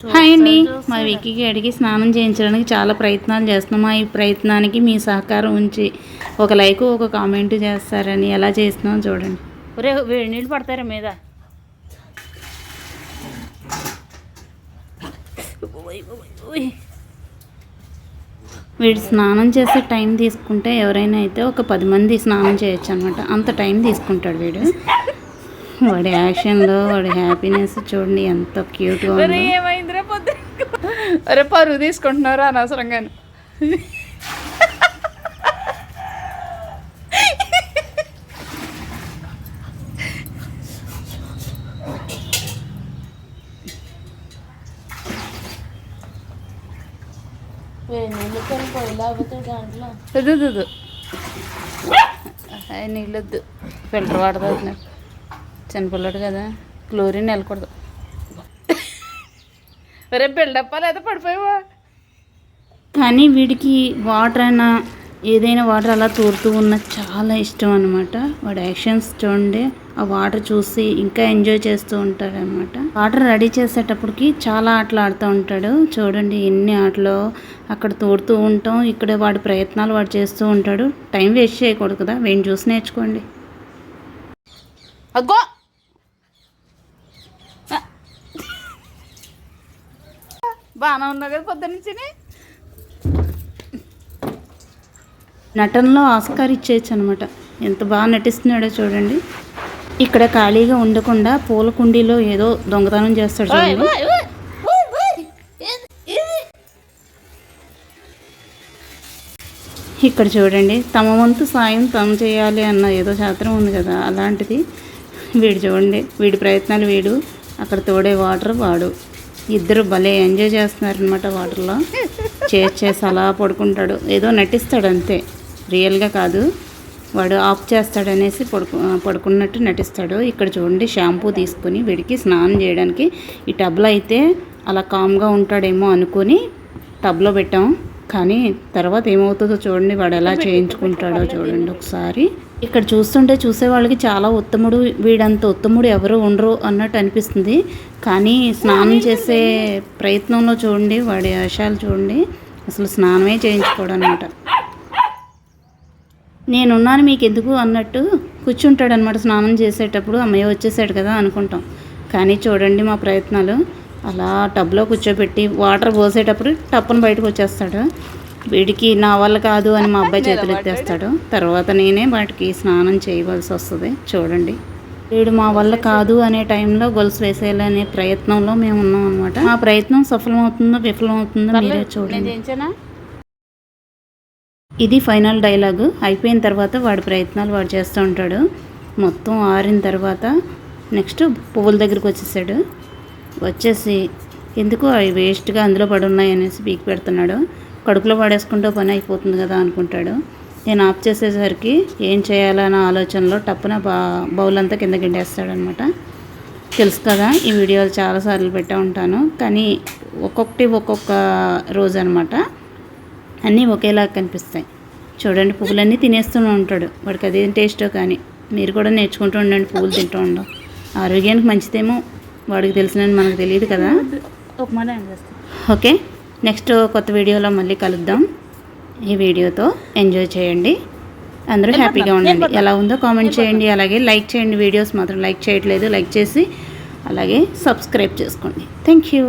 Hi అండి, మా విక్కీకి అడిగి స్నానం చేయించడానికి చాలా ప్రయత్నాలు చేస్తున్నాం. ఈ ప్రయత్నానికి మీ సహకారం ఉంచి ఒక లైక్ ఒక కామెంట్ చేస్తారని ఎలా చేస్తున్నాం చూడండి. ఒరే వేడి నీళ్ళు పడతారా మీద? వీడు స్నానం చేసే టైం తీసుకుంటే ఎవరైనా అయితే ఒక 10 మంది స్నానం చేయొచ్చు అనమాట. అంత టైం తీసుకుంటాడు వీడు. వాడి యాక్షన్లో వాడి హ్యాపీనెస్ చూడండి ఎంత క్యూట్గా ఉందో. ఏమైందిరా పొద్దు? అరే పరువు తీసుకుంటున్నారా అనవసరంగా. నీళ్ళొద్దు, ఫిల్టర్ వాటర్ తాగుతున్నాడు. చిన్నపిల్లడు కదా, క్లోరిన్ వెళ్ళకూడదు. రేపు బిల్డప్పా లేదా పడిపోయావా? కానీ వీడికి వాటర్ అయినా ఏదైనా వాటర్ అలా తోరుతూ ఉన్న చాలా ఇష్టం అనమాట. వాడి యాక్షన్స్ చూడండి, ఆ వాటర్ చూసి ఇంకా ఎంజాయ్ చేస్తూ ఉంటాడు అనమాట. వాటర్ రెడీ చేసేటప్పటికి చాలా ఆటలు ఆడుతూ ఉంటాడు. చూడండి ఎన్ని ఆటలు అక్కడ తోడుతూ ఉంటాం. ఇక్కడ వాడి ప్రయత్నాలు వాడు చేస్తూ ఉంటాడు. టైం వేస్ట్ చేయకూడదు కదా, వీడిని చూసి నేర్చుకోండి. అగ్గో బాగానే ఉన్నావు కదా పొద్దున్నుంచి. నటనలో ఆస్కార్ ఇచ్చేయచ్చు అనమాట. ఎంత బాగా నటిస్తున్నాడో చూడండి. ఇక్కడ ఖాళీగా ఉండకుండా పూల కుండీలో ఏదో దొంగతనం చేస్తాడు చూడండి. ఇక్కడ చూడండి, తమ వంతు సాయం తమ చేయాలి అన్న ఏదో శాస్త్రం ఉంది కదా, అలాంటిది వీడు చూడండి. వీడి ప్రయత్నాలు వీడు, అక్కడ తోడే వాటర్ వాడు, ఇద్దరు భలే ఎంజాయ్ చేస్తున్నారనమాట. వాటర్లో చేసి అలా పడుకుంటాడు. ఏదో నటిస్తాడు అంతే, రియల్గా కాదు. వాడు ఆఫ్ చేస్తాడనేసి పడుకున్నట్టు నటిస్తాడు. ఇక్కడ చూడండి, షాంపూ తీసుకొని వీడికి స్నానం చేయడానికి ఈ టబ్లో అయితే అలా కామ్గా ఉంటాడేమో అనుకొని టబ్లో పెట్టాం. కానీ తర్వాత ఏమవుతుందో చూడండి, వాడు ఎలా చేయించుకుంటాడో చూడండి ఒకసారి. ఇక్కడ చూస్తుంటే చూసేవాళ్ళకి చాలా ఉత్తముడు, వీడంత ఉత్తముడు ఎవరు ఉండరు అన్నట్టు అనిపిస్తుంది. కానీ స్నానం చేసే ప్రయత్నంలో చూడండి, వాడి ఆశాలు చూడండి, అసలు స్నానమే చేయించుకోవడం అనమాట. నేనున్నాను మీకు ఎందుకు అన్నట్టు కూర్చుంటాడు అనమాట. స్నానం చేసేటప్పుడు అమ్మయ్య వచ్చేసాడు కదా అనుకుంటాం. కానీ చూడండి మా ప్రయత్నాలు, అలా టబ్లో కూర్చోబెట్టి వాటర్ పోసేటప్పుడు టప్పును బయటకు వచ్చేస్తాడు. వీడికి నా వల్ల కాదు అని మా అబ్బాయి చేతులు ఎత్తేస్తాడు. తర్వాత నేనే వాటికి స్నానం చేయవలసి వస్తుంది. చూడండి, వీడు మా వల్ల కాదు అనే టైంలో గొలుసు వేసేయాలనే ప్రయత్నంలో మేము ఉన్నాం అనమాట. ఆ ప్రయత్నం సఫలమవుతుందో విఫలమవుతుందో మీరే చూడండి. ఇది ఫైనల్ డైలాగు. అయిపోయిన తర్వాత వాడి ప్రయత్నాలు వాడు చేస్తూ ఉంటాడు. మొత్తం ఆరిన తర్వాత నెక్స్ట్ పువ్వుల దగ్గరికి వచ్చేసాడు. వచ్చేసి ఎందుకు అవి వేస్ట్గా అందులో పడి ఉన్నాయి అనేసి పీకి పెడుతున్నాడు. కడుపులో పడేసుకుంటూ పని అయిపోతుంది కదా అనుకుంటాడు. నేను ఆఫ్ చేసేసరికి ఏం చేయాలన్న ఆలోచనలో టప్పున బౌల్ అంతా కింద గిండేస్తాడనమాట. తెలుసు కదా, ఈ వీడియోలు చాలాసార్లు పెట్టా ఉంటాను. కానీ ఒక్కొక్క రోజు అనమాట, అన్నీ ఒకేలా కనిపిస్తాయి. చూడండి, పువ్వులన్నీ తినేస్తూనే ఉంటాడు. వాడికి అదేం టేస్టో కానీ మీరు కూడా నేర్చుకుంటూ ఉండండి. పువ్వులు తింటూ ఉండడం ఆరోగ్యానికి మంచిదేమో, వాడికి తెలిసినని మనకు తెలియదు కదా. ఓకే, నెక్స్ట్ కొత్త వీడియోలో మళ్ళీ కలుద్దాం. ఈ వీడియోతో ఎంజాయ్ చేయండి, అందరూ హ్యాపీగా ఉండండి. ఎలా ఉందో కామెంట్ చేయండి, అలాగే లైక్ చేయండి. వీడియోస్ మాత్రం లైక్ చేయట్లేదు, లైక్ చేసి అలాగే సబ్స్క్రైబ్ చేసుకోండి. Thank you.